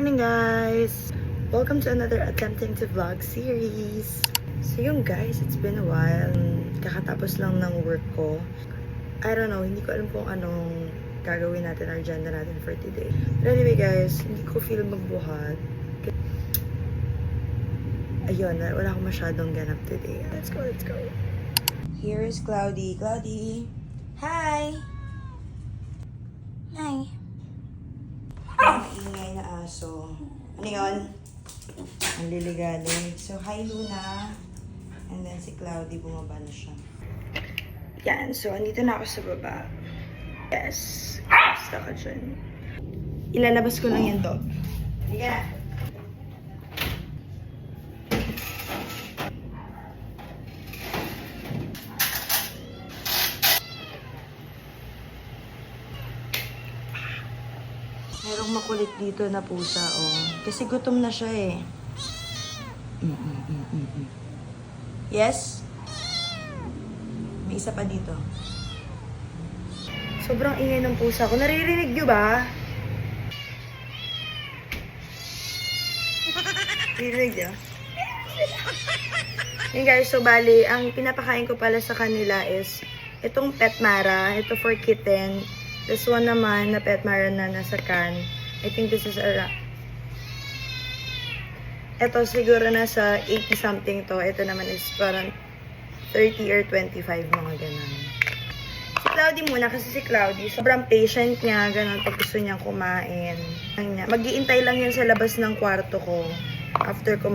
morning, guys! Welcome to another Attempting to Vlog series. So yung guys, it's been a while. Kakatapos lang ng work ko. I don't know, hindi ko alam kung anong gagawin natin, our agenda natin for today. But anyway guys, hindi ko feel magbuhat. Ayun, wala akong masyadong ganap today. Let's go, let's go. Here is Cloudy. Cloudy! Hi! Hi! Ang ingay na aso. Ano yun? Ang liligalig. So, hi Luna. And then si Cloudy, bumaba na siya. Yan. So, andito na ako sa baba. Yes. Basta ka dyan. Ilalabas ko lang yung dog. Higa na. Merong makulit dito na pusa, oh. Kasi gutom na siya, eh. Yes? May isa pa dito. Sobrang ingay ng pusa ko. Naririnig niyo ba? Naririnig niyo? Yun guys, so bali, ang pinapakain ko pala sa kanila is itong Petmara. Ito for kitten. This one naman na Petmara na nasa can. I think this is ito siguro nasa 80 something to. Ito naman is parang 30 or 25, mga ganun. Si Cloudy muna, kasi si Cloudy, sobrang patient niya, ganun, pag gusto niyang kumain. Mag-iintay lang yan sa labas ng kwarto ko after ko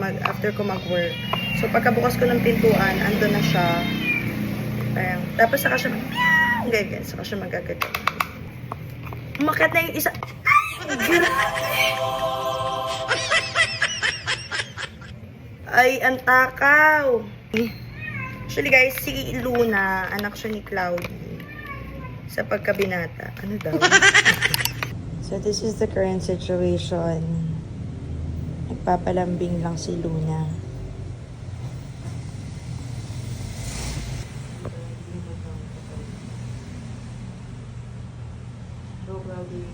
mag-work. So pagkabukas ko ng pintuan, ando na siya. Parang, tapos saka siya ganyan, saka siya magagalit. Umakyat na yung isa. Ay, ang takaw. Actually guys, si Luna, anak siya ni Cloudy. Sa pagkabinata. Ano daw? So this is the current situation. Nagpapalambing lang si Luna. Hello, Cloudy.